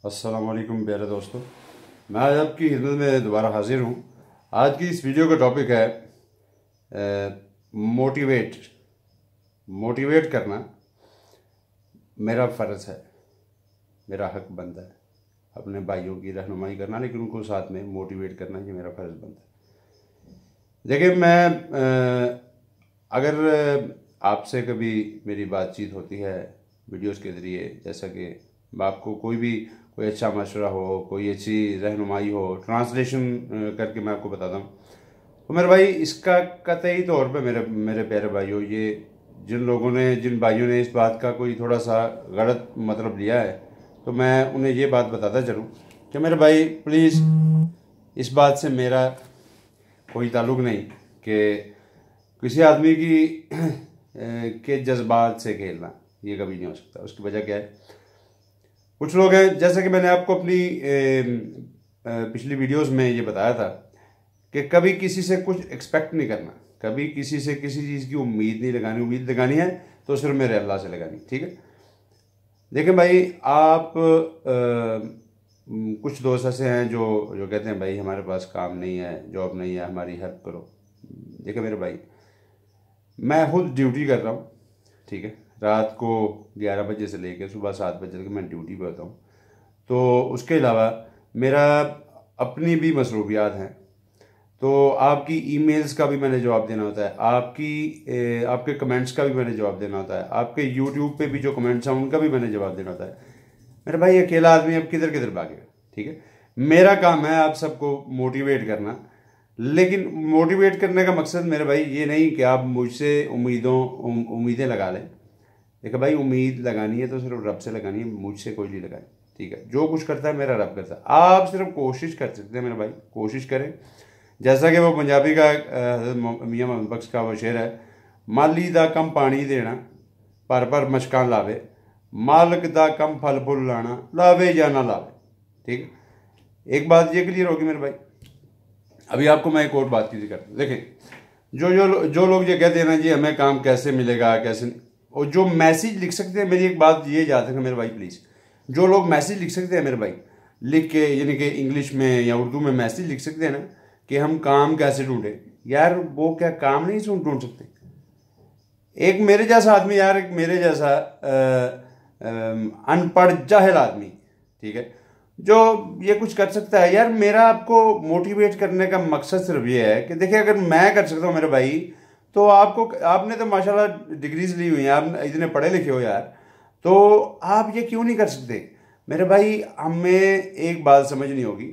अस्सलाम वालेकुम प्यारे दोस्तों, मैं आज आपकी खिदमत में दोबारा हाजिर हूँ। आज की इस वीडियो का टॉपिक है मोटिवेट करना मेरा फ़र्ज़ है, मेरा हक बनता है अपने भाइयों की रहनुमाई करना, लेकिन उनको साथ में मोटिवेट करना ये मेरा फ़र्ज़ बनता है। देखिए, मैं अगर आपसे कभी मेरी बातचीत होती है वीडियोस के ज़रिए, जैसा कि आपको कोई अच्छा मशवरा हो, कोई अच्छी रहनुमाई हो, ट्रांसलेशन करके मैं आपको बताता हूँ, तो मेरे भाई इसका कतई तौर पे मेरे प्यारे भाइयों, ये जिन भाइयों ने इस बात का कोई थोड़ा सा गलत मतलब लिया है, तो मैं उन्हें ये बात बताता चलूँ कि मेरे भाई प्लीज़ इस बात से मेरा कोई ताल्लुक़ नहीं कि किसी आदमी के जज्बात से खेलना, ये कभी नहीं हो सकता। उसकी वजह क्या है? कुछ लोग हैं, जैसे कि मैंने आपको अपनी पिछली वीडियोस में ये बताया था कि कभी किसी से कुछ एक्सपेक्ट नहीं करना, कभी किसी से किसी चीज़ की उम्मीद नहीं लगानी। उम्मीद लगानी है तो सिर्फ मेरे अल्लाह से लगानी, ठीक है। देखिए भाई, आप कुछ दोस्त ऐसे हैं जो कहते हैं भाई हमारे पास काम नहीं है, जॉब नहीं है, हमारी हेल्प करो। देखिए मेरे भाई, मैं खुद ड्यूटी कर रहा हूँ, ठीक है। रात को 11 बजे से लेकर सुबह 7 बजे तक मैं ड्यूटी पे होता हूँ। तो उसके अलावा मेरा अपनी भी मसरूफियात हैं, तो आपकी ईमेल्स का भी मैंने जवाब देना होता है, आपके कमेंट्स का भी मैंने जवाब देना होता है, आपके यूट्यूब पे भी जो कमेंट्स हैं उनका भी मैंने जवाब देना होता है। मेरे भाई, अकेला आदमी अब किधर किधर भागेगा, ठीक है। मेरा काम है आप सबको मोटिवेट करना, लेकिन मोटिवेट करने का मकसद मेरे भाई ये नहीं कि आप मुझसे उम्मीदें लगा लें। देखो भाई, उम्मीद लगानी है तो सिर्फ रब से लगानी है, मुझसे कोई नहीं लगानी, ठीक है। जो कुछ करता है मेरा रब करता है। आप सिर्फ कोशिश कर सकते हैं मेरे भाई, कोशिश करें। जैसा कि वो पंजाबी का मियां मोहम्मद बख्श का वो शेर है, माली दा कम पानी देना पर मशकां लावे, मालक दा कम फल फुल लाना लावे या ना लावे, ठीक है। एक बात ये क्लियर होगी मेरे भाई। अभी आपको मैं एक और बात की करता हूँ। देखें, जो लोग ये कहते हैं ना जी हमें काम कैसे मिलेगा, कैसे नहीं, और जो मैसेज लिख सकते हैं, मेरी एक बात ये याद रखें मेरे भाई प्लीज़, जो लोग मैसेज लिख सकते हैं मेरे भाई, लिख के यानी कि इंग्लिश में या उर्दू में मैसेज लिख सकते हैं ना कि हम काम कैसे ढूंढें, यार वो क्या काम नहीं ढूंढ सकते? एक मेरे जैसा आदमी, यार एक मेरे जैसा अनपढ़ जाहिल आदमी, ठीक है, जो ये कुछ कर सकता है। यार मेरा आपको मोटिवेट करने का मकसद सिर्फ ये है कि देखिए, अगर मैं कर सकता हूँ मेरे भाई, तो आपने तो माशाल्लाह डिग्रीज ली हुई हैं, आप इतने पढ़े लिखे हो यार, तो आप ये क्यों नहीं कर सकते मेरे भाई? हमें एक बात समझनी होगी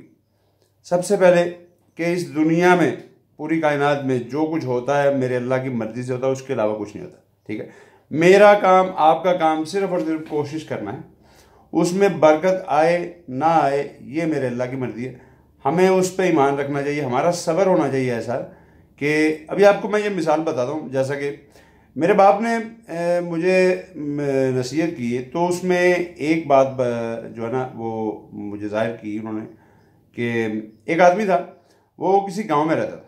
सबसे पहले कि इस दुनिया में, पूरी कायनात में जो कुछ होता है मेरे अल्लाह की मर्जी से होता है, उसके अलावा कुछ नहीं होता, ठीक है। मेरा काम, आपका काम सिर्फ और सिर्फ कोशिश करना है। उसमें बरकत आए ना आए ये मेरे अल्लाह की मर्जी है। हमें उस पर ईमान रखना चाहिए, हमारा सब्र होना चाहिए ऐसा कि अभी आपको मैं ये मिसाल बताता हूँ। जैसा कि मेरे बाप ने मुझे नसीहत की है, तो उसमें एक बात जो है ना वो मुझे जाहिर की उन्होंने, कि एक आदमी था, वो किसी गांव में रहता था।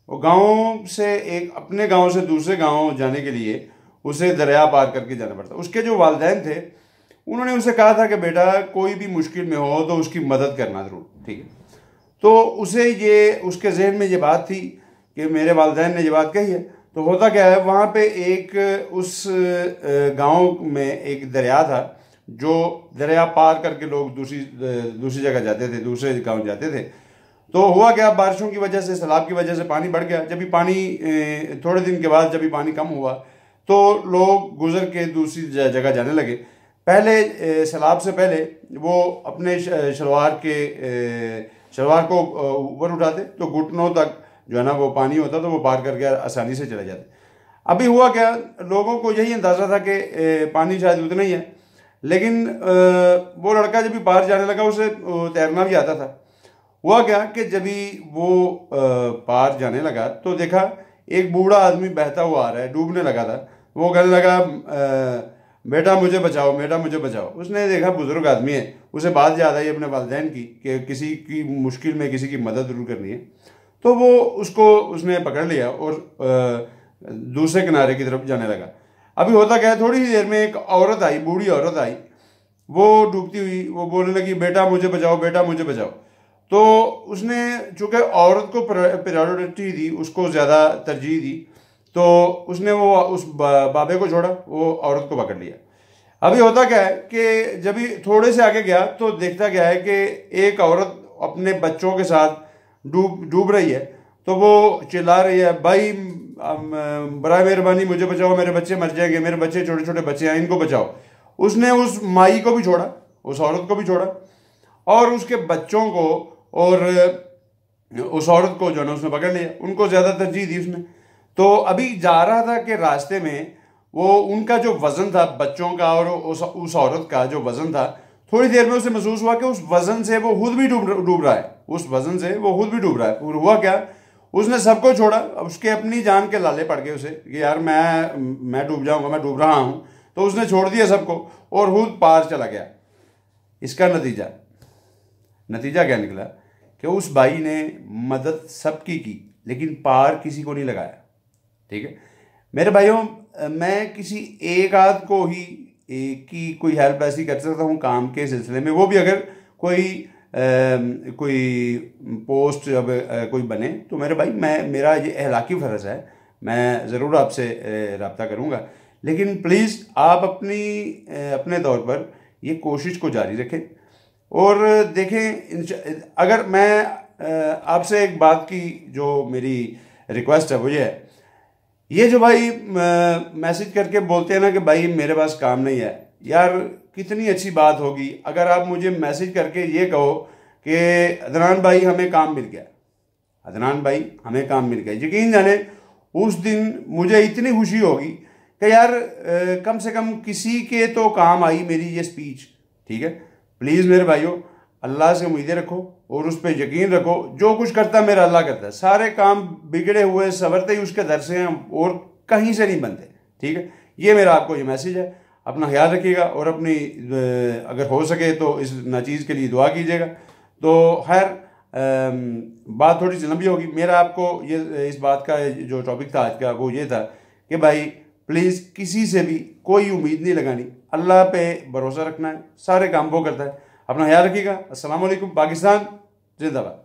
वो गांव से अपने गांव से दूसरे गांव जाने के लिए उसे दरिया पार करके जाना पड़ता। उसके जो वालिदैन थे, उन्होंने उसे कहा था कि बेटा कोई भी मुश्किल में हो तो उसकी मदद करना ज़रूर, ठीक है। तो उसके जहन में ये बात थी कि मेरे वालिदैन ने ये बात कही है। तो होता क्या है, वहाँ पे उस गांव में एक दरिया था, जो दरिया पार करके लोग दूसरी जगह जाते थे, दूसरे गांव जाते थे। तो हुआ क्या, बारिशों की वजह से, सैलाब की वजह से पानी बढ़ गया। जब भी पानी थोड़े दिन के बाद जब भी पानी कम हुआ, तो लोग गुजर के दूसरी जगह जाने लगे। पहले सैलाब से पहले वो अपने शलवार को ऊपर उठाते, तो घुटनों तक जो है ना वो पानी होता, तो वो पार करके आसानी से चले जाते। अभी हुआ क्या, लोगों को यही अंदाज़ा था कि पानी शायद उतना ही है, लेकिन वो लड़का जब भी पार जाने लगा, उसे तैरना भी आता था। हुआ क्या कि जब भी वो पार जाने लगा, तो देखा एक बूढ़ा आदमी बहता हुआ आ रहा है, डूबने लगा था। वो कहने लगा बेटा मुझे बचाओ, बेटा मुझे बचाओ। उसने देखा बुजुर्ग आदमी है, उसे बात याद आई अपने वालिदैन की कि किसी की मुश्किल में किसी की मदद जरूर करनी है। तो वो उसने पकड़ लिया और दूसरे किनारे की तरफ जाने लगा। अभी होता क्या है, थोड़ी ही देर में एक औरत आई, बूढ़ी औरत आई, वो डूबती हुई वो बोलने लगी बेटा मुझे बचाओ, बेटा मुझे बचाओ। तो उसने चूंकि औरत को प्रायोरिटी दी, उसको ज़्यादा तरजीह दी, तो उसने वो उस बाबे को छोड़ा, वो औरत को पकड़ लिया। अभी होता क्या है कि जब भी थोड़े से आगे गया तो देखता क्या है कि एक औरत अपने बच्चों के साथ डूब रही है। तो वो चिल्ला रही है, भाई बराए मेहरबानी मुझे बचाओ, मेरे बच्चे मर जाएंगे, मेरे बच्चे छोटे छोटे बच्चे हैं, इनको बचाओ। उसने उस माई को भी छोड़ा, उस औरत को भी छोड़ा, और उसके बच्चों को और उस औरत को जो है ना उसने पकड़ लिया, उनको ज़्यादा तरजीह दी उसने। तो अभी जा रहा था कि रास्ते में वो उनका जो वज़न था बच्चों का और उस औरत का जो वज़न था, थोड़ी देर में उसे महसूस हुआ कि उस वज़न से वो खुद भी डूब रहा है, उस वज़न से वो खुद भी डूब रहा है। और हुआ क्या, उसने सबको छोड़ा, उसके अपनी जान के लाले पड़ गए उसे कि यार मैं डूब जाऊंगा, मैं डूब रहा हूँ। तो उसने छोड़ दिया सबको और खुद पार चला गया। इसका नतीजा क्या निकला कि उस भाई ने मदद सबकी की लेकिन पार किसी को नहीं लगाया। ठीक है मेरे भाइयों, मैं किसी एक आध को ही की कोई हेल्प ऐसी कर सकता हूँ काम के सिलसिले में, वो भी अगर कोई पोस्ट अब कोई बने तो मेरे भाई मेरा ये अहलाकी फ़र्ज़ है, मैं ज़रूर आपसे रब्ता करूँगा। लेकिन प्लीज़ आप अपने तौर पर ये कोशिश को जारी रखें और देखें। अगर मैं आपसे एक बात की जो मेरी रिक्वेस्ट है वो ये है, ये जो भाई मैसेज करके बोलते हैं ना कि भाई मेरे पास काम नहीं है, यार कितनी अच्छी बात होगी अगर आप मुझे मैसेज करके ये कहो कि अदनान भाई हमें काम मिल गया, अदनान भाई हमें काम मिल गया। यकीन जाने उस दिन मुझे इतनी खुशी होगी कि यार कम से कम किसी के तो काम आई मेरी ये स्पीच। ठीक है, प्लीज़ मेरे भाइयों अल्लाह से उम्मीदें रखो और उस पर यकीन रखो, जो कुछ करता है मेरा अल्लाह करता है। सारे काम बिगड़े हुए सवरते ही उसके दर से हैं और कहीं से नहीं बनते। ठीक है, ये मेरा आपको ये मैसेज है। अपना ख्याल रखिएगा और अपनी अगर हो सके तो इस नाचीज़ के लिए दुआ कीजिएगा। तो खैर बात थोड़ी सी लंबी होगी। मेरा आपको ये इस बात का जो टॉपिक था आज का वो ये था कि भाई प्लीज़ किसी से भी कोई उम्मीद नहीं लगानी, अल्लाह पे भरोसा रखना है, सारे काम वो करता है। अपना ख्याल रखिएगा। अस्सलाम वालेकुम। पाकिस्तान जिंदाबाद।